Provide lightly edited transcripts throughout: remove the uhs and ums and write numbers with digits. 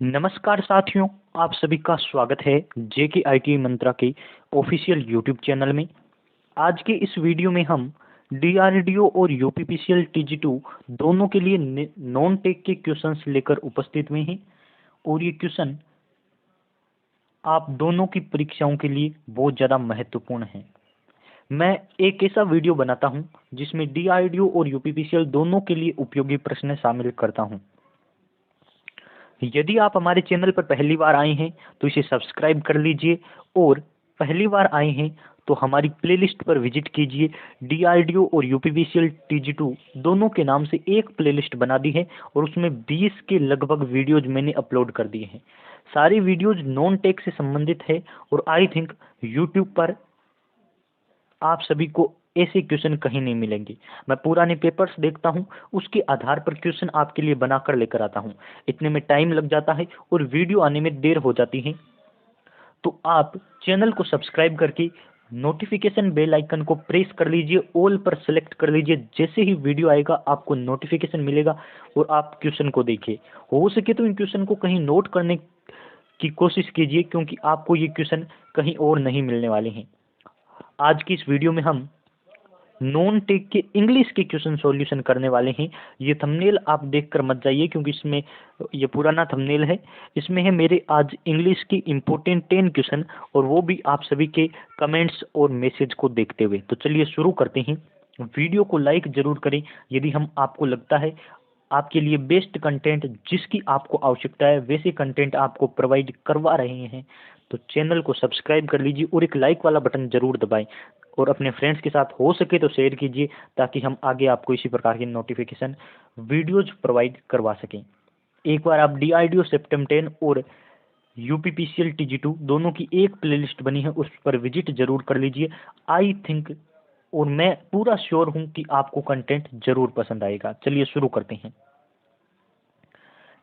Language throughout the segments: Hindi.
नमस्कार साथियों, आप सभी का स्वागत है जेके आईटी मंत्रा के ऑफिशियल यूट्यूब चैनल में। आज के इस वीडियो में हम डीआरडीओ और यूपीपीसीएल टीजी2 दोनों के लिए नॉन टेक के क्वेश्चंस लेकर उपस्थित हुए हैं और ये क्वेश्चन आप दोनों की परीक्षाओं के लिए बहुत ज़्यादा महत्वपूर्ण है। मैं एक ऐसा वीडियो बनाता हूं जिसमें डीआरडीओ और यूपीपीसीएल दोनों के लिए उपयोगी प्रश्न शामिल करता हूं। यदि आप हमारे चैनल पर पहली बार आए हैं तो इसे सब्सक्राइब कर लीजिए और पहली बार आए हैं तो हमारी प्लेलिस्ट पर विजिट कीजिए। डीआरडीओ और यूपीपीसीएल टीजी2 दोनों के नाम से एक प्लेलिस्ट बना दी है और उसमें 20 के लगभग वीडियोज मैंने अपलोड कर दिए हैं। सारी वीडियोज नॉन टेक से संबंधित है और आई थिंक यूट्यूब पर आप सभी को ऐसे क्वेश्चन कहीं नहीं मिलेंगे। मैं पुराने पेपर्स देखता हूं, उसके आधार पर क्वेश्चन आपके लिए बनाकर लेकर आता हूं। इतने में टाइम लग जाता है और वीडियो आने में देर हो जाती है, तो आप चैनल को सब्सक्राइब करके नोटिफिकेशन बेल आइकन को प्रेस कर लीजिए, ऑल पर सेलेक्ट कर लीजिए। जैसे ही वीडियो आएगा आपको नोटिफिकेशन मिलेगा और आप क्वेश्चन को देखिए। हो सके तो इन क्वेश्चन को कहीं नोट करने की कोशिश कीजिए, क्योंकि आपको ये क्वेश्चन कहीं और नहीं मिलने वाले हैं। आज की इस वीडियो में हम नॉन टेक के इंग्लिश के क्वेश्चन सॉल्यूशन करने वाले हैं। ये थंबनेल आप देखकर मत जाइए, क्योंकि इसमें ये पुराना थंबनेल है। इसमें है मेरे आज इंग्लिश की इम्पोर्टेंट 10 क्वेश्चन, और वो भी आप सभी के कमेंट्स और मैसेज को देखते हुए। तो चलिए शुरू करते हैं। वीडियो को लाइक जरूर करें यदि हम आपको लगता है आपके लिए बेस्ट कंटेंट जिसकी आपको आवश्यकता है वैसे कंटेंट आपको प्रोवाइड करवा रहे हैं। तो चैनल को सब्सक्राइब कर लीजिए और एक लाइक वाला बटन जरूर दबाएं और अपने फ्रेंड्स के साथ हो सके तो शेयर कीजिए, ताकि हम आगे आपको इसी प्रकार की नोटिफिकेशन वीडियोज प्रोवाइड करवा सकें। एक बार आप डीआरडीओ सेप्टेम 10 और यूपीपीसीएल टीजी2 दोनों की एक प्लेलिस्ट बनी है, उस पर विजिट जरूर कर लीजिए। आई थिंक और मैं पूरा श्योर हूं कि आपको कंटेंट जरूर पसंद आएगा। चलिए शुरू करते हैं।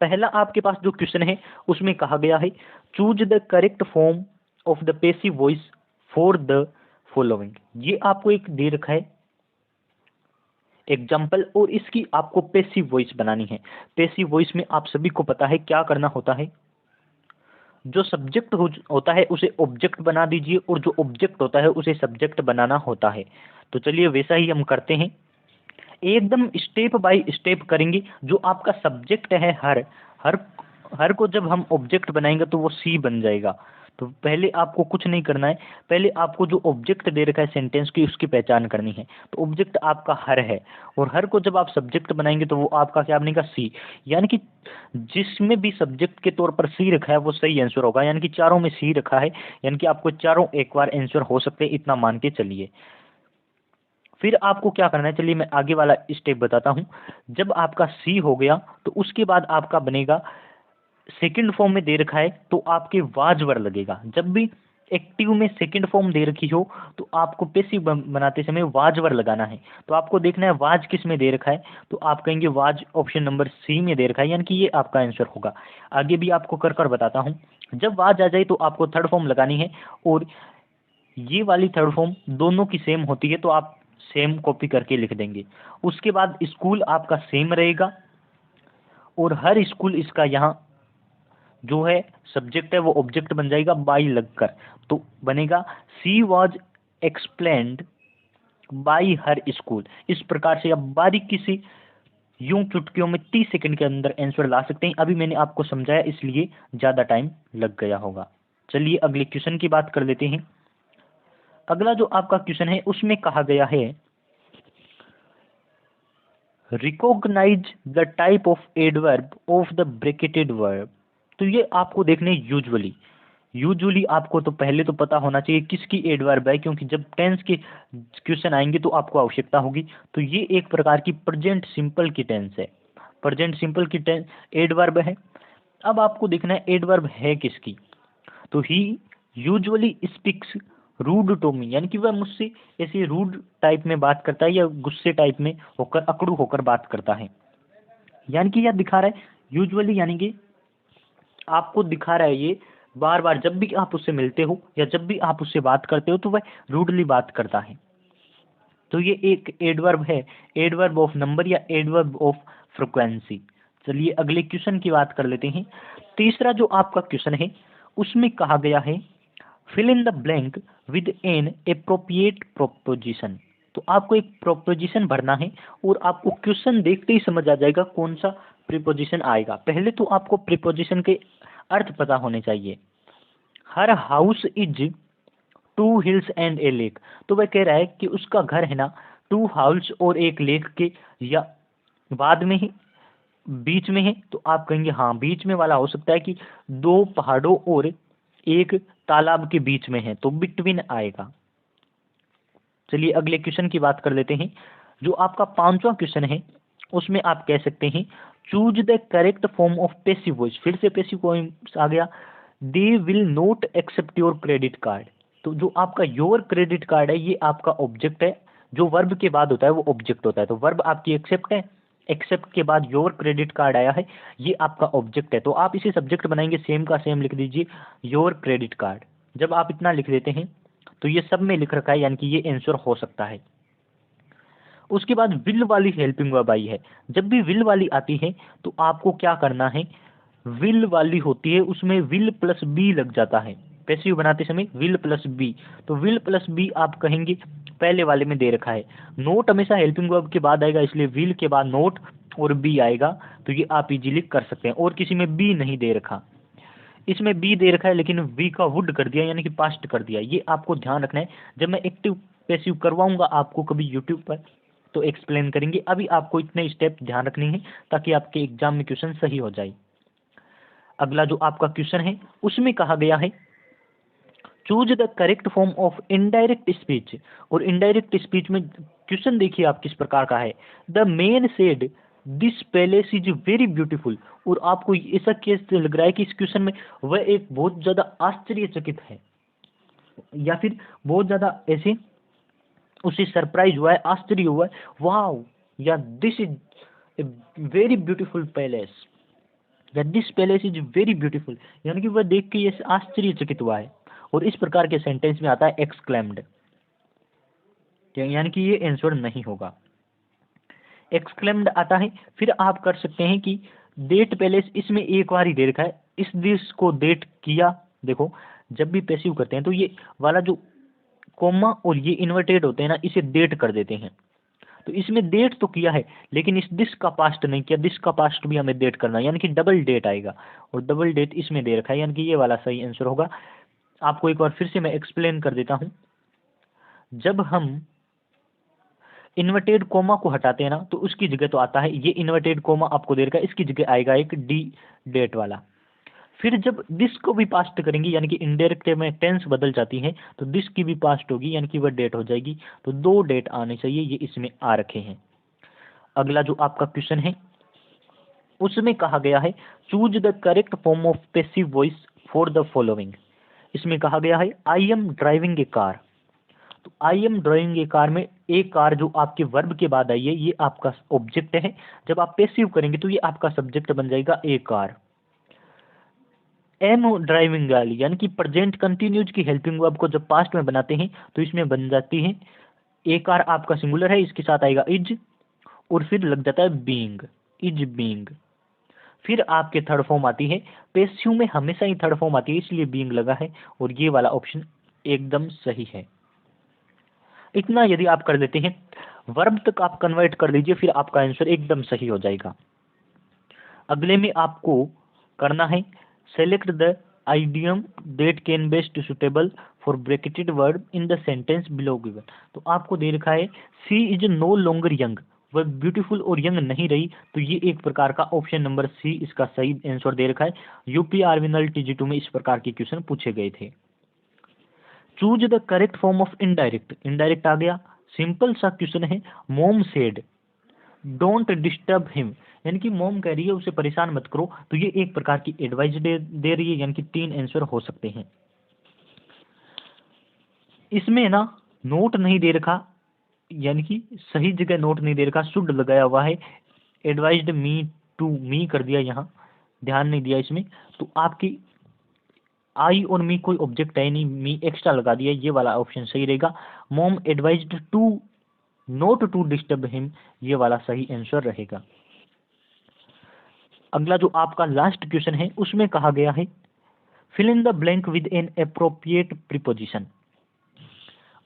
पहला आपके पास जो क्वेश्चन है उसमें कहा गया है, choose the correct form of the passive voice for the following. ये आपको एक दे रखा है एग्जाम्पल, और इसकी आपको पैसिव वॉइस बनानी है। पैसिव वॉइस में आप सभी को पता है क्या करना होता है। जो सब्जेक्ट होता है उसे ऑब्जेक्ट बना दीजिए और जो ऑब्जेक्ट होता है उसे सब्जेक्ट बनाना होता है। तो चलिए वैसा ही हम करते हैं। एकदम स्टेप बाय स्टेप करेंगे। जो आपका सब्जेक्ट है हर हर हर को जब हम ऑब्जेक्ट बनाएंगे तो वो सी बन जाएगा। तो पहले आपको कुछ नहीं करना है, पहले आपको जो ऑब्जेक्ट दे रखा है सेंटेंस की उसकी पहचान करनी है। तो ऑब्जेक्ट आपका हर है और हर को जब आप सब्जेक्ट बनाएंगे तो वो आपका क्या बनेगा, सी। यानी कि जिसमें भी सब्जेक्ट के तौर पर सी रखा है वो सही आंसर होगा। यानी कि चारों में सी रखा है, यानी कि आपको चारों एक बार आंसर हो सकते हैं, इतना मान के चलिए। फिर आपको क्या करना है, चलिए मैं आगे वाला स्टेप बताता हूं। जब आपका सी हो गया तो उसके बाद आपका बनेगा, सेकंड फॉर्म में दे रखा है तो आपके वाज वर लगेगा। जब भी एक्टिव में सेकंड फॉर्म दे रखी हो तो आपको पैसिव बनाते समय वाज वर लगाना है। तो आपको देखना है वाज किस में दे रखा है, तो आप कहेंगे वाज ऑप्शन नंबर सी में दे रखा है, यानी कि ये आपका आंसर होगा। आगे भी आपको कर कर बताता हूं। जब वाज आ जाए तो आपको थर्ड फॉर्म लगानी है, और ये वाली थर्ड फॉर्म दोनों की सेम होती है तो आप सेम कॉपी करके लिख देंगे। उसके बाद स्कूल आपका सेम रहेगा और हर स्कूल इसका यहाँ जो है सब्जेक्ट है वो ऑब्जेक्ट बन जाएगा बाई लगकर। तो बनेगा she was explained by her school. इस प्रकार से आप बारीकी से यूं चुटकियों में 30 सेकंड के अंदर आंसर ला सकते हैं। अभी मैंने आपको समझाया इसलिए ज्यादा टाइम लग गया होगा। चलिए अगले क्वेश्चन की बात कर लेते हैं। अगला जो आपका क्वेश्चन है उसमें कहा गया है, recognise the type of adverb of the bracketed verb. तो ये आपको देखने यूजुअली यूजुअली आपको तो पहले तो पता होना चाहिए किसकी एडवर्ब है, क्योंकि जब टेंस के क्वेश्चन आएंगे तो आपको आवश्यकता होगी। तो ये एक प्रकार की प्रेजेंट सिंपल की टेंस है, प्रेजेंट सिंपल की टेंस एडवर्ब है। अब आपको देखना है एडवर्ब है किसकी। तो he usually speaks rude to me, यानी कि वह मुझसे ऐसे रूड टाइप में बात करता है या गुस्से टाइप में होकर अकड़ू होकर बात करता है। यानी कि यह दिखा रहा है यूजुअली, यानी कि आपको दिखा रहा है ये बार बार जब भी आप उससे मिलते हो या जब भी आप उससे बात करते हो तो वह रूडली बात करता है। तो ये एक एडवर्ब है, एडवर्ब ऑफ नंबर या एडवर्ब ऑफ फ्रीक्वेंसी। चलिए अगले क्वेश्चन की बात कर लेते हैं। तीसरा जो आपका क्वेश्चन है उसमें कहा गया है fill in the blank with an appropriate proposition. तो आपको एक प्रोपोजिशन भरना है और आपको क्वेश्चन देखते ही समझ आ जाएगा कौन सा प्रीपोजिशन आएगा। पहले तो आपको प्रीपोजिशन के अर्थ पता होने चाहिए। Her house is two hills and a lake, तो वह कह रहा है कि उसका घर है ना टू हाउस और एक लेक के या बाद में ही बीच में है। तो आप कहेंगे हाँ बीच में वाला हो सकता है कि दो पहाड़ों और एक तालाब के बीच में है, तो बिटवीन आएगा। चलिए अगले क्वेश्चन की बात कर लेते हैं। जो आपका पांचवा क्वेश्चन है उसमें आप कह सकते हैं choose the correct form of passive voice. फिर से पैसिव वॉइस आ गया। They will not accept your credit card. तो जो आपका योर क्रेडिट कार्ड है ये आपका ऑब्जेक्ट है, जो वर्ब के बाद होता है वो ऑब्जेक्ट होता है। तो वर्ब आपकी एक्सेप्ट है, एक्सेप्ट के बाद योर क्रेडिट कार्ड आया है, ये आपका ऑब्जेक्ट है। तो आप इसे सब्जेक्ट बनाएंगे, सेम का सेम लिख दीजिए योर क्रेडिट कार्ड। जब आप इतना लिख देते हैं तो ये सब में लिख रखा है, यानी कि ये आंसर हो सकता है। उसके बाद विल वाली हेल्पिंग वर्ब आई है। जब भी विल वाली आती है तो आपको क्या करना है, विल वाली होती है उसमें विल प्लस बी लग जाता है। पैसिव बनाते समय विल प्लस बी, तो विल प्लस बी आप कहेंगे पहले वाले में दे रखा है। नोट हमेशा हेल्पिंग वर्ब के बाद आएगा, इसलिए विल के बाद नोट और बी आएगा, तो ये आप इजीली कर सकते हैं। और किसी में बी नहीं दे रखा, इसमें बी दे रखा है लेकिन वी का वुड कर दिया यानी कि पास्ट कर दिया, ये आपको ध्यान रखना है। जब मैं एक्टिव पैसिव करवाऊंगा आपको कभी यूट्यूब पर तो एक्सप्लेन करेंगे, अभी आपको इतने स्टेप ध्यान रखने हैं ताकि आपके एग्जाम में क्वेश्चन सही हो जाए। अगला जो आपका क्वेश्चन है उसमें कहा गया है choose the correct form of indirect speech. और इनडायरेक्ट स्पीच में क्वेश्चन देखिए आप किस प्रकार का है। The man said this palace is very beautiful. और आपको ऐसा कैसे लग रहा है कि इस क्वेश्चन में वह एक बहुत ज्यादा आश्चर्यचकित है या फिर बहुत ज्यादा ऐसे उसे सरप्राइज हुआ है, आश्चर्य हुआ है, वाओ, या this is a very beautiful palace, या this palace is very beautiful, यानी कि वह देख के ये आश्चर्यचकित हुआ है। और इस प्रकार के सेंटेंस में आता है एक्सक्लेम्ड, यानी कि ये आंसर नहीं होगा। एक्सक्लेम्ड आता है। फिर आप कर सकते हैं कि डेट पैलेस, इसमें एक बार ही दे रखा है, इस दिस को डेट किया। देखो जब भी पैसिव करते हैं तो ये वाला जो कोमा और ये इन्वर्टेड होते हैं ना, इसे डेट कर देते हैं। तो इसमें डेट तो किया है लेकिन इस दिस का पास्ट नहीं किया, दिस का पास्ट भी हमें डेट करना है, यानी कि डबल डेट आएगा। और डबल डेट इसमें दे रखा है, यानी कि ये वाला सही आंसर होगा। आपको एक बार फिर से मैं एक्सप्लेन कर देता हूं। जब हम इन्वर्टेड कोमा को हटाते हैं ना तो उसकी जगह तो आता है ये इन्वर्टेड कोमा आपको दे रखा है, इसकी जगह आएगा एक डी डेट वाला। फिर जब दिस को भी पास्ट करेंगे यानी कि इनडायरेक्ट में टेंस बदल जाती है तो दिस की भी पास्ट होगी, यानी कि वह डेट हो जाएगी। तो दो डेट आने चाहिए, ये इसमें आ रखे हैं। अगला जो आपका क्वेश्चन है उसमें कहा गया है choose the correct form of passive voice for the following. इसमें कहा गया है I am driving a car. तो I am driving a car में एक कार जो आपके वर्ब के बाद आई है ये आपका ऑब्जेक्ट है। जब आप पैसिव करेंगे तो ये आपका सब्जेक्ट बन जाएगा ए कार। एम ड्राइविंग वाली यानी कि प्रेजेंट कंटिन्यूज की हेल्पिंग वर्ब को जब पास्ट में बनाते हैं तो इसमें बन जाती है ए कार, आपका सिंगुलर है, इसके साथ आएगा इज और फिर लग जाता है बीइंग, इज बीइंग। फिर आपके थर्ड फॉर्म आती है, पैसिव में हमेशा ही थर्ड फॉर्म आती है इसलिए बीइंग लगा है और ये वाला ऑप्शन एकदम सही है। इतना यदि आप कर लेते हैं, वर्ब तक आप कन्वर्ट कर लीजिए, फिर आपका आंसर एकदम सही हो जाएगा। अगले में आपको करना है select the idiom that can best suitable for bracketed word in the sentence below given. तो आपको दे रखा है सी इज नो लॉन्गर यंग, वह ब्यूटीफुल और यंग नहीं रही, तो ये एक प्रकार का ऑप्शन नंबर सी इसका सही आंसर दे रखा है। यूपी आर्मिनल TG2 में इस प्रकार के क्वेश्चन पूछे गए थे। Choose the correct form of indirect, indirect आ गया, सिंपल सा क्वेश्चन है। Mom said don't disturb him, यानी कि मॉम कह रही है उसे परेशान मत करो, तो ये एक प्रकार की एडवाइस दे रही है, यानी कि तीन आंसर हो सकते हैं। इसमें ना नोट नहीं दे रखा, यानी कि सही जगह नोट नहीं दे रखा, शुड लगाया हुआ है, एडवाइज्ड मी टू मी कर दिया, यहाँ ध्यान नहीं दिया इसमें। तो आपकी आई और मी कोई ऑब्जेक्ट है नहीं, मी एक्स्ट्रा लगा दिया, ये वाला ऑप्शन सही रहेगा। Mom advised to not to disturb him, ये वाला सही आंसर रहेगा। अगला जो आपका लास्ट क्वेश्चन है उसमें कहा गया है fill in the blank with an appropriate preposition.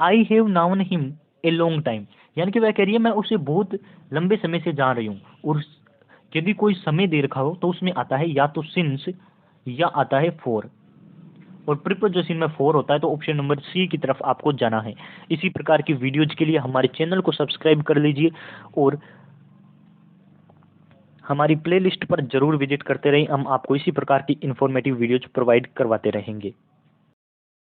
I have known him a long time, यानी कि वह कह रही है मैं उसे बहुत लंबे समय से जान रही हूँ, और यदि कोई समय दे रखा हो तो उसमें आता है या तो सिंस या आता है फॉर, और प्रीपोजिशन में फॉर होता है, तो ऑप्शन नंबर सी की तरफ आपको जाना है। इसी प्रकार की वीडियोज के लिए हमारे चैनल को सब्सक्राइब कर लीजिए और हमारी प्लेलिस्ट पर जरूर विजिट करते रहें। हम आपको इसी प्रकार की इंफॉर्मेटिव वीडियोज प्रोवाइड करवाते रहेंगे।